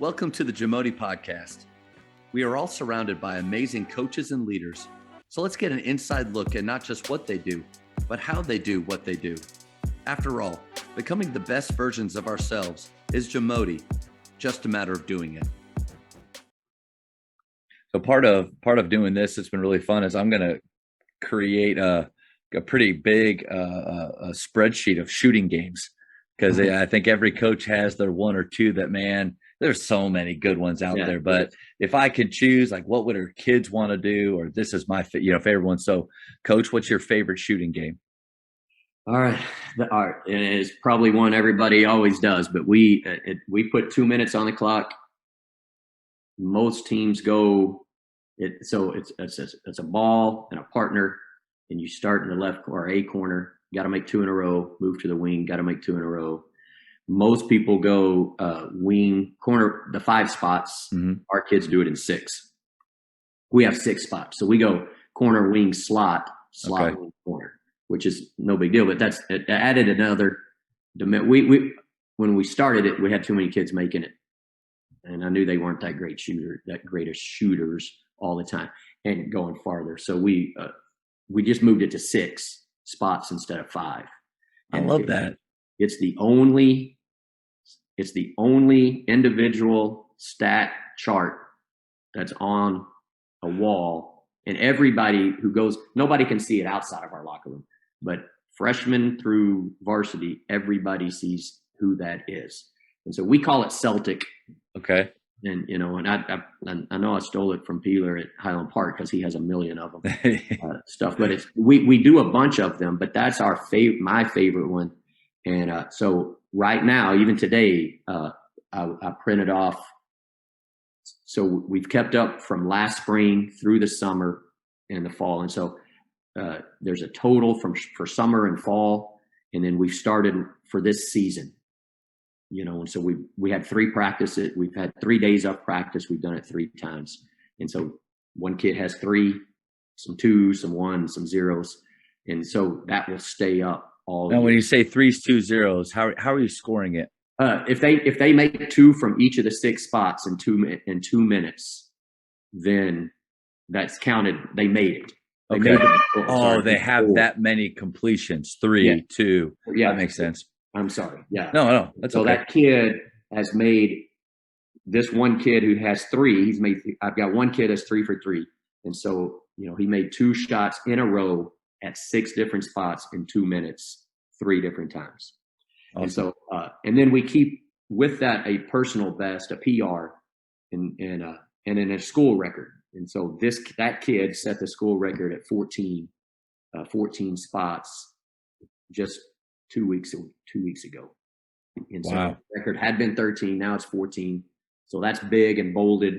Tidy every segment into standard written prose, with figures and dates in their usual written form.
Welcome to the JAMODI podcast. We are all surrounded by amazing coaches and leaders. So let's get an inside look at not just what they do, but how they do what they do. After all, becoming the best versions of ourselves is JAMODI, just a matter of doing it. So part of doing this, it's been really fun, is I'm going to create a pretty big a spreadsheet of shooting games, because I think every coach has their one or two that, man, there's so many good ones out there. But if I could choose, like, what would our kids want to do, or this is my favorite one. So, Coach, what's your favorite shooting game? All right, and it's probably one everybody always does, but we put 2 minutes on the clock. Most teams go so it's a ball and a partner, and you start in the left or A corner. Got to make two in a row. Move to the wing. Got to make two in a row. Most people go wing, corner, the 5 spots. Mm-hmm. Our kids do it in 6. We have 6 spots, so we go corner, wing, slot, okay. Wing, corner, which is no big deal. But it added another. We when we started it, we had too many kids making it, and I knew they weren't that greatest shooters all the time and going farther. So we just moved it to 6 spots instead of 5. I love that. It's the only individual stat chart that's on a wall, and everybody who goes, nobody can see it outside of our locker room, but freshmen through varsity, everybody sees who that is. And so we call it Celtic. Okay. And, and I know I stole it from Peeler at Highland Park because he has a million of them stuff, but we do a bunch of them, but that's my favorite one. And so right now, even today, I printed off. So we've kept up from last spring through the summer and the fall. And so there's a total for summer and fall. And then we've started for this season, and so we had 3 practices. We've had 3 days of practice. We've done it 3 times. And so one kid has 3, some 2s, some 1s, some 0s. And so that will stay up all now, year. when you say 3s, 2s, 0s, how are you scoring it? If they make 2 from each of the 6 spots in 2 minutes, then that's counted. They made it. They have that many completions. 3, 2. Yeah, that makes sense. I'm sorry. Yeah. No. That's so okay. That kid has made, this one kid who has 3. I've got one kid that's 3 for 3, and so he made 2 shots in a row at 6 different spots in 2 minutes, 3 different times. Awesome. And so, and then we keep with that a personal best, a PR, and then a school record. And so that kid set the school record at 14 spots just 2 weeks ago. And so wow. The record had been 13, now it's 14. So that's big and bolded,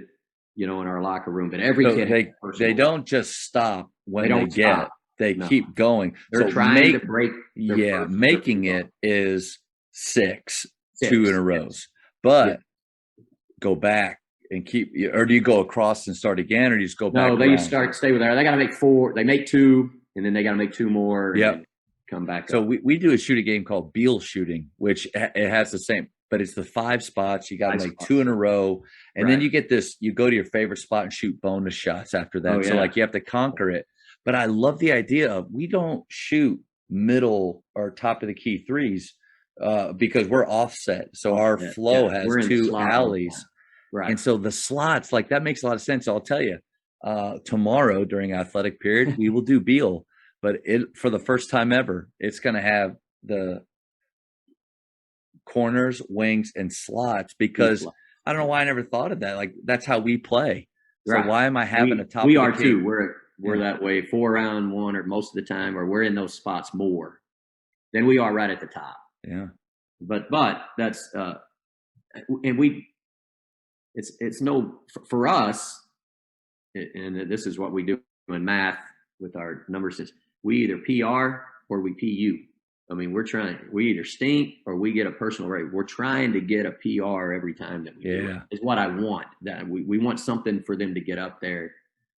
in our locker room. But every kid, they don't just stop when they get it. They keep going. They're trying to break. Making it is 6 2 in a row. But go back and keep, or do you go across and start again, or do you just go back? No, they stay with there. They got to make 4. They make 2, and then they got to make 2 more. Yep. Come back. So we do a shooting game called Beal shooting, which it has the same, but it's the 5 spots. You got to make 2 in a row, and then you get this. You go to your favorite spot and shoot bonus shots after that. So you have to conquer it. But I love the idea of, we don't shoot middle or top of the key 3s because we're offset. So our flow has 2 alleys, right? And so the slots, like, that makes a lot of sense. So I'll tell you, tomorrow during athletic period, we will do Beal. But for the first time ever, it's going to have the corners, wings, and slots, because I don't know why I never thought of that. Like, that's how we play. So why am I having a top? We are too. We're that way. 4 round 1, or most of the time, or we're in those spots more than we are right at the top. Yeah. But that's and it's no, for us, and this is what we do in math with our number system. We either PR or we PU. I mean, we either stink or we get a personal rate. We're trying to get a PR every time that we do it, is what I want. That we want something for them to get up there.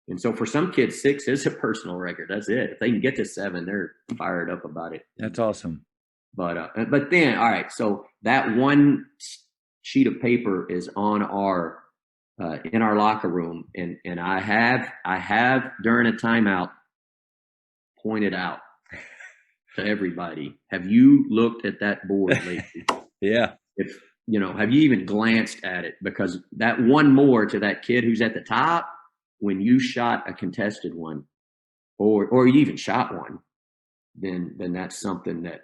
And so for some kids, 6 is a personal record. That's it. If they can get to 7, they're fired up about it. That's awesome. But then, all right, so that one sheet of paper is on our in our locker room, and I have during a timeout pointed out to everybody, have you looked at that board lately? Yeah. If have you even glanced at it? Because that one more to that kid who's at the top, when you shot a contested one, or you even shot one, then that's something that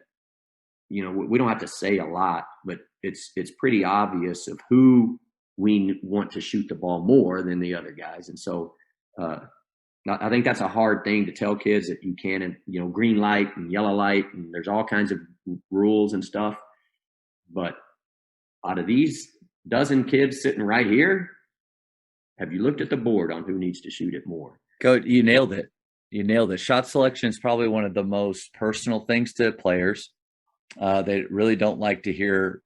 we don't have to say a lot, but it's pretty obvious of who we want to shoot the ball more than the other guys. And so I think that's a hard thing to tell kids, that you can't, green light and yellow light, and there's all kinds of rules and stuff. But out of these dozen kids sitting right here, have you looked at the board on who needs to shoot it more? You nailed it. You nailed it. Shot selection is probably one of the most personal things to players. They really don't like to hear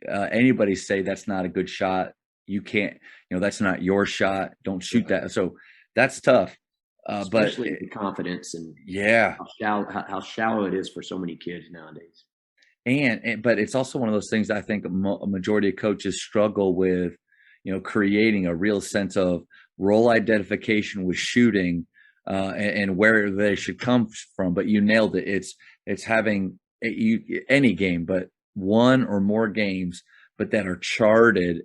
anybody say that's not a good shot. You can't, that's not your shot. Don't shoot that. So that's tough. Especially the confidence and how shallow it is for so many kids nowadays. But it's also one of those things I think a majority of coaches struggle with, creating a real sense of role identification with shooting and where they should come from. But you nailed it. It's having any game, but one or more games, but that are charted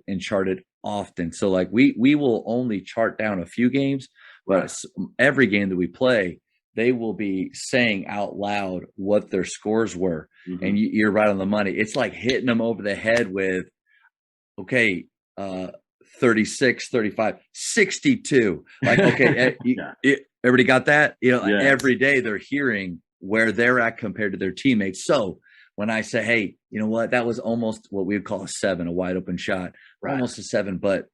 often. So like we will only chart down a few games, but every game that we play, they will be saying out loud what their scores were. Mm-hmm. And you're right on the money. It's like hitting them over the head with, okay, 36, 35, 62. Like, okay, everybody got that? Every day they're hearing where they're at compared to their teammates. So when I say, hey, you know what, that was almost what we would call a 7, a wide open shot, almost a 7, but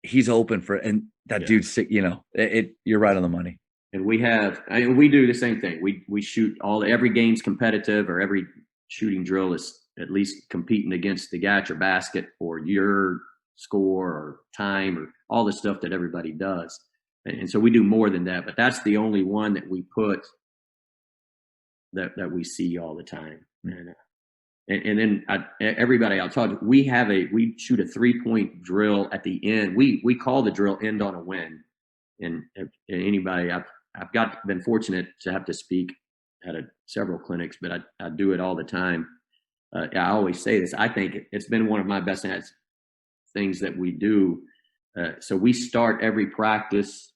he's open for, and that dude's sick, you're right on the money. And we do the same thing. We shoot every game's competitive, or every shooting drill is at least competing against the Gatcher basket or your score or time or all the stuff that everybody does. And so we do more than that, but that's the only one that we put that we see all the time. And then everybody I'll talk to, we shoot a 3-point drill at the end. We call the drill end on a win. And anybody, I've been fortunate to have to speak at several clinics, but I do it all the time. I always say this. I think it's been one of my best things that we do. So we start every practice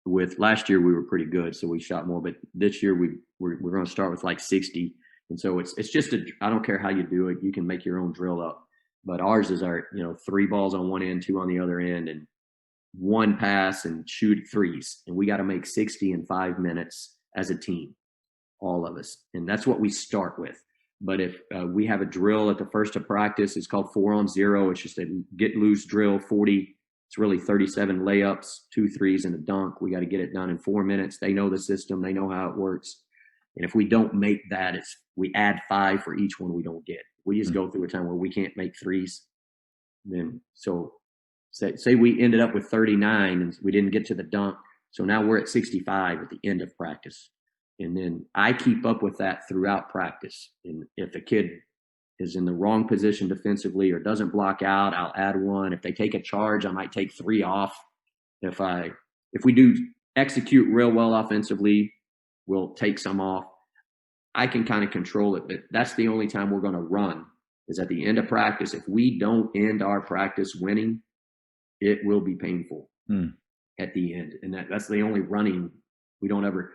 with, last year we were pretty good, so we shot more, but this year we're going to start with like 60. And so it's just I don't care how you do it. You can make your own drill up, but ours is our, 3 balls on one end, 2 on the other end, and 1 pass and shoot threes. And we got to make 60 in 5 minutes as a team, all of us. And that's what we start with. But if we have a drill at the first of practice, it's called 4 on 0. It's just a get loose drill, 40. It's really 37 layups, 2 threes, and a dunk. We got to get it done in 4 minutes. They know the system. They know how it works. And if we don't make that, we add 5 for each one we don't get. We just go through a time where we can't make threes. Then say we ended up with 39 and we didn't get to the dunk. So now we're at 65 at the end of practice. And then I keep up with that throughout practice. And if a kid is in the wrong position defensively or doesn't block out, I'll add 1. If they take a charge, I might take 3 off. If we do execute real well offensively, we'll take some off. I can kind of control it, but that's the only time we're going to run, is at the end of practice. If we don't end our practice winning, it will be painful at the end. And that's the only running. We don't ever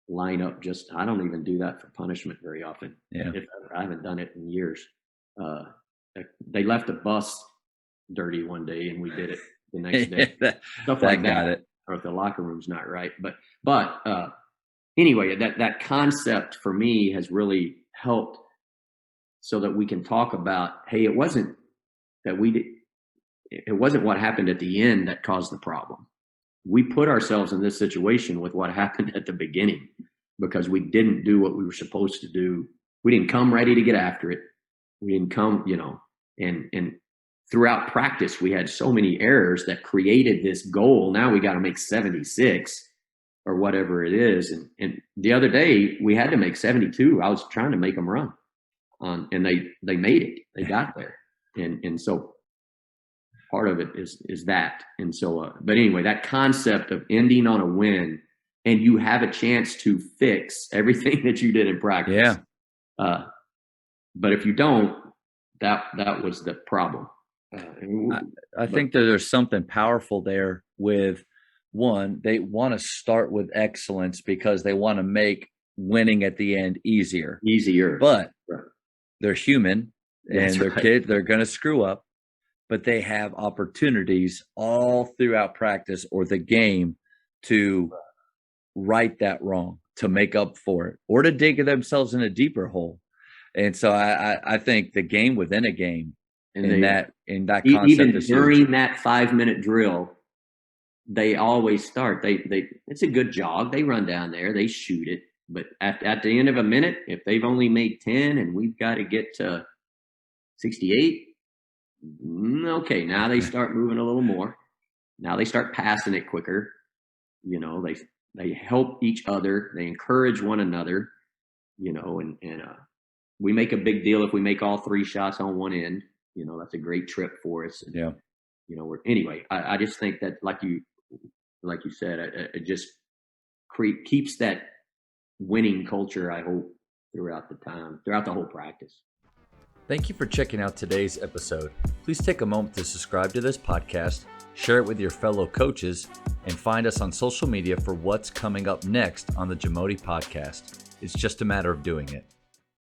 line up I don't even do that for punishment very often. Yeah. I haven't done it in years. They left the bus dirty one day and we did it the next day. Stuff like that. Or if the locker room's not right. But anyway, that concept for me has really helped, so that we can talk about, hey, it wasn't what happened at the end that caused the problem. We put ourselves in this situation with what happened at the beginning because we didn't do what we were supposed to do. We didn't come ready to get after it. We didn't come, and throughout practice, we had so many errors that created this goal. Now we got to make 76 or whatever it is. And the other day we had to make 72. I was trying to make them run and they made it. They got there. And so part of it is that. And so, but anyway, that concept of ending on a win, and you have a chance to fix everything that you did in practice. Yeah. But if you don't, that was the problem. I think that there's something powerful there with one, they want to start with excellence because they want to make winning at the end easier. But they're human and they're kids, they're going to screw up, but they have opportunities all throughout practice or the game to right that wrong, to make up for it, or to dig themselves in a deeper hole. And so I think the game within a game, in that concept, even during that 5-minute drill, they always start. It's a good jog. They run down there, they shoot it. But at the end of a minute, if they've only made 10 and we've got to get to 68, okay, now they start moving a little more. Now they start passing it quicker. You know, they help each other. They encourage one another. You know, and we make a big deal if we make all 3 shots on one end. You know, that's a great trip for us. And, yeah. You know, anyway, I just think that, like you said, it just keeps that winning culture, I hope, throughout the whole practice. Thank you for checking out today's episode. Please take a moment to subscribe to this podcast, share it with your fellow coaches, and find us on social media for what's coming up next on the JAMODI podcast. It's just a matter of doing it.